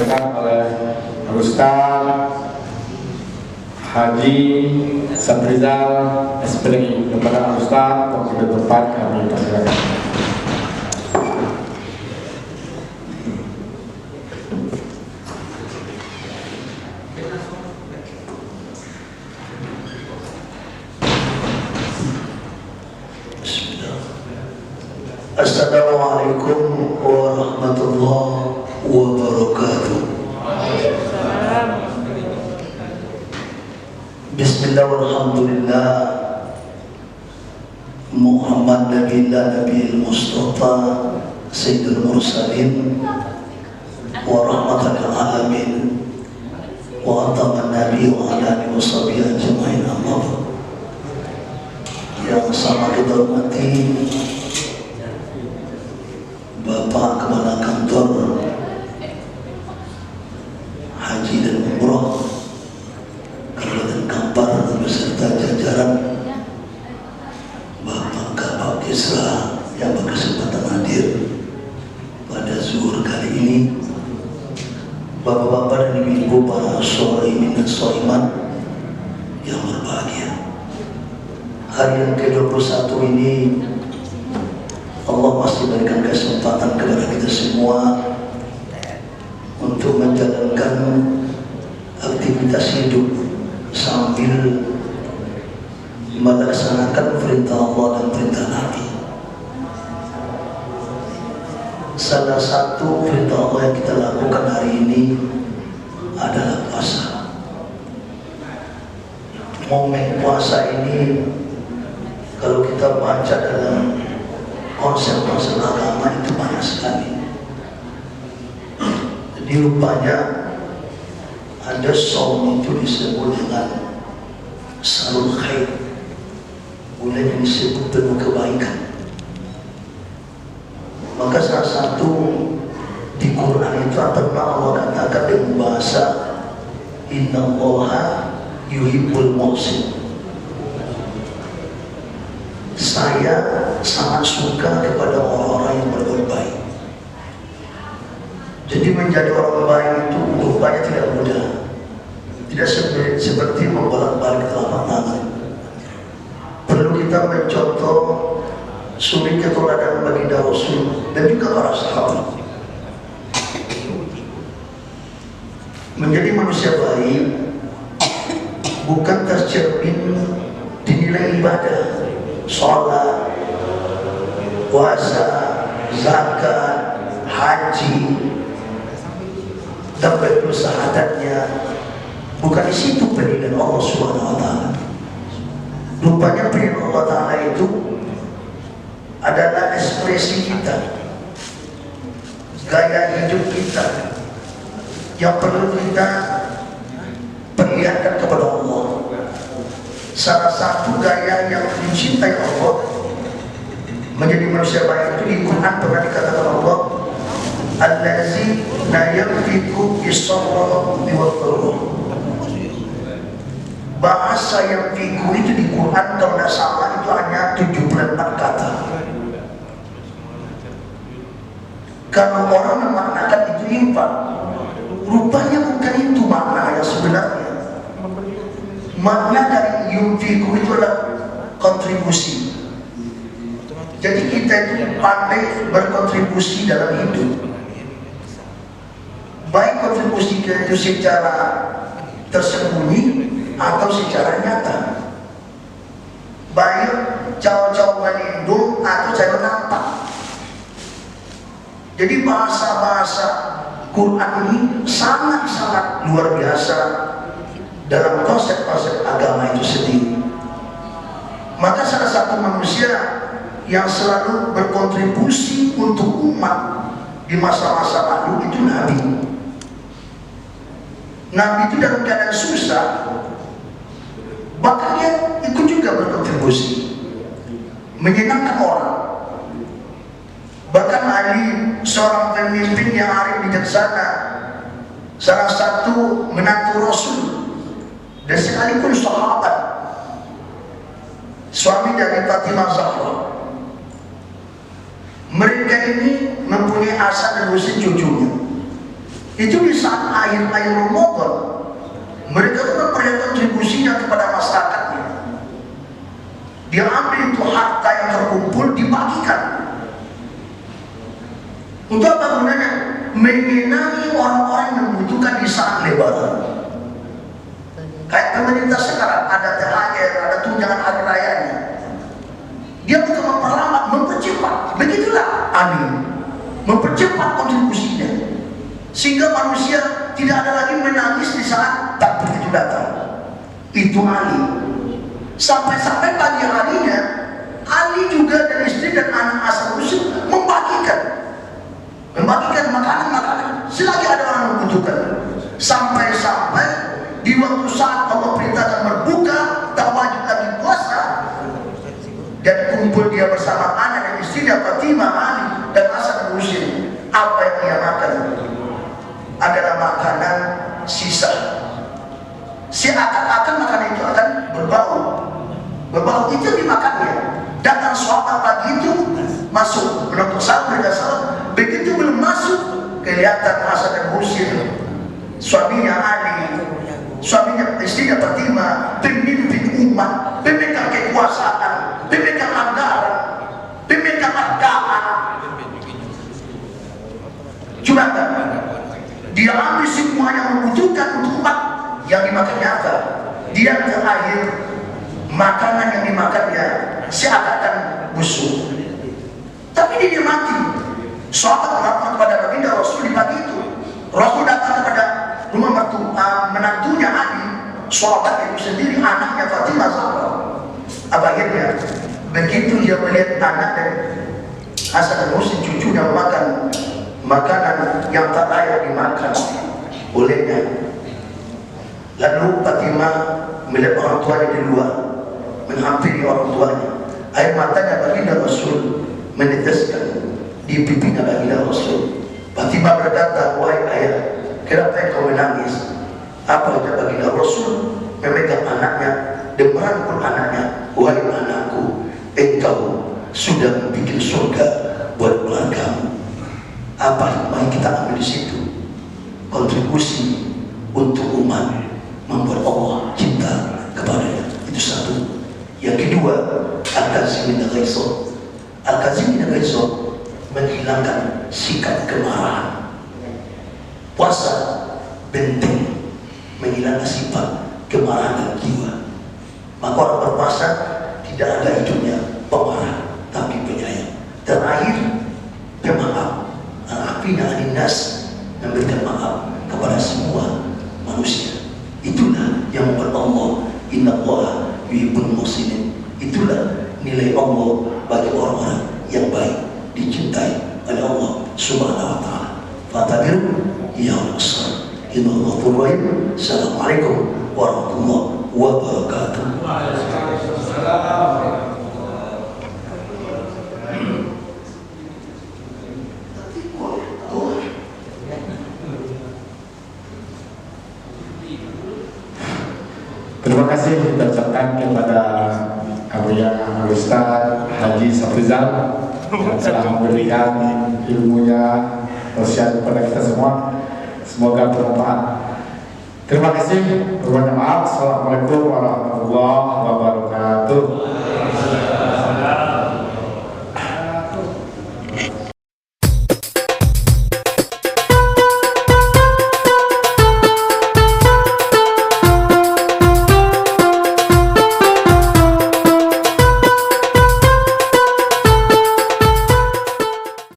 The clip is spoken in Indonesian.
disampaikan oleh Ustaz Haji Saprizal SPDI. Kepada Ustaz untuk ke depan kami persilakan. Assalamualaikum warahmatullahi wabarakatuh. Bismillah walhamdulillah. Muhammad Nabiullah Nabiul Mustafa Sayyidul Mursalin wa rahmatal alamin wa ataman nabi wa ala alihi wa sahbihi ajma'in. Yang sama kita hormati Bapak Kepala Kantor Haji dan Umroh Kabupaten Kampar beserta jajaran, Bapak Kabak Kisra yang berkesempatan hadir pada zuhur kali ini, Bapak-bapak dan ibu-ibu para sholimin dan sholimat yang berbahagia. Hari yang ke-21 ini Allah masih berikan kesempatan kepada kita semua untuk menjalankan aktivitas hidup sambil melaksanakan perintah Allah dan perintah Nabi. Salah satu perintah Allah yang kita lakukan hari ini adalah puasa. Momen puasa ini kalau kita baca dalam konsep-konsep agama itu banyak sekali. Jadi rupanya ada saum itu disebut dengan salul khair, bulan yang disebut penuh kebaikan. Maka salah satu di Quran itu pernah Allah katakan dengan bahasa Innallaha yuhibbul muhsin. Saya sangat suka kepada orang-orang yang berbuat baik. Jadi menjadi orang baik itu rupanya tidak mudah. Tidak seperti membolak-balik telapak tangan. Perlu kita mencontoh suri keteladanan baginda Rasul dan juga para sahabat. Menjadi manusia baik bukan tercermin di nilai ibadah, sholat, puasa, zakat, haji, dan berusahadatnya. Bukan di situ penilaian Allah Subhanahu wa Ta'ala. Rupanya penilaian Allah Ta'ala itu adalah ekspresi kita, gaya hidup kita yang perlu kita perlihatkan kepada Allah. Salah satu gaya yang dicintai Allah menjadi manusia baik itu di Quran pernah dikatakan Allah, allazi la yanfiqu bis-sarra'i wad-dharra. Bahasa yang fiku itu di Quran kalau tidak salah itu hanya 74 kata. Kalau orang memaknakan itu infak, rupanya bukan itu makna yang sebenarnya. Makna dari yunfiku itu adalah kontribusi. Jadi kita itu pandai berkontribusi dalam hidup. Baik kontribusi kita itu secara tersembunyi atau secara nyata. Baik caw-caw melindung atau cara nampak. Jadi bahasa-bahasa Quran ini sangat-sangat luar biasa dalam konsep-konsep agama itu sendiri. Maka salah satu manusia yang selalu berkontribusi untuk umat di masa-masa lalu itu Nabi. Nabi itu dalam keadaan susah, bahkan dia ikut juga berkontribusi menyenangkan orang. Bahkan Ali, seorang pemimpin yang arif bijaksana, salah satu menantu Rasul dan sekalipun sahabat, suami dari Fatimah Zahra. Mereka ini mempunyai asa dan usia cucunya Itu di saat akhir-akhir Ramadan, mereka itu memperlihatkan kontribusinya kepada masyarakatnya. Dia ambil itu harta yang terkumpul, dibagikan. Untuk apa gunanya? Menyenangi orang-orang yang membutuhkan di saat lebaran. Kayak pemerintah sekarang ada THR, ada tunjangan hari rayanya. Dia bukan memperlambat, mempercepat. Begitulah Ali, mempercepat kontribusinya, sehingga manusia tidak ada lagi menangis di saat takdir itu datang. Itu Ali. Sampai-sampai pagi harinya Ali juga dan istri dan anak asal usul membagikan makanan selagi ada orang membutuhkan. Sampai-sampai di waktu saat Allah perintahkan berbuka, tak wajib lagi puasa, dan kumpul dia bersama anak dan istrinya Fatimah, Ali dan Hasan Husain. Apa yang dia makan adalah makanan sisa. Seakan-akan makanan itu akan berbau itu dimakannya. Datang sahabat pagi itu masuk menuntut sahur dan salat. Begitu belum masuk, kelihatan Hasan dan Husain, suaminya Ali, suaminya istrinya Fatimah, pemimpin umat, pemegang kekuasaan, pemegang anggaran, pemegang hartaan. Cuma dia ambil semua yang membutuhkan untuk umat, yang dimakannya apa? Dia terakhir makanan yang dimakannya seakan busuk, tapi dia mati. Sahabat melakukan kepada baginda Rasul di pagi itu. Rasul datang kepada rumah menantunya Ali, sahabat itu sendiri, anaknya Fatimah Zahra. Akhirnya begitu dia melihat anak dan Hasan dan Husain, cucunya memakan makanan yang tak layak dimakan olehnya, lalu Fatimah melihat orang tuanya di luar, menghampiri orang tuanya. Air matanya baginda Rasul meneteskan di pipinya baginda Rasul. Fatimah berkata, wahai ayah, kenapa engkau menangis? Apa kata baginda Rasul? Memegang anaknya dan merangkul anaknya. Wahai anakku, engkau sudah membuat surga buat keluargamu. Apa hikmah yang kita ambil di situ? Kontribusi untuk umat, membuat Allah cinta kepadanya. Itu satu. Yang kedua, al-kazimin al-ghaizah. Al-kazimin al-ghaizah menghilangkan sikap kemarahan. Puasa benteng menghilangkan sifat kemarahan dalam jiwa. Maka orang berpuasa tidak ada hidupnya pemarah, tapi penyayang. Terakhir, pemaaf. Al-afina aninnas, memberikan maaf kepada semua manusia. Itulah yang membuat Allah, innallaha yuhibbul muhsinin. Itulah nilai Allah bagi orang-orang yang baik, dicintai oleh Allah Subhanahu wa taala. Fatabiru ya Rasul. Innallaha ghafurur rahim. Assalamualaikum warahmatullahi wabarakatuh. Terima kasih kita ucapkan kepada Abuya Ustaz Haji Safrizal yang telah memberikan ilmunya wasiat kepada kita semua. Semoga bermanfaat. Terima kasih. Berbanyak maaf. Assalamualaikum warahmatullahi wabarakatuh.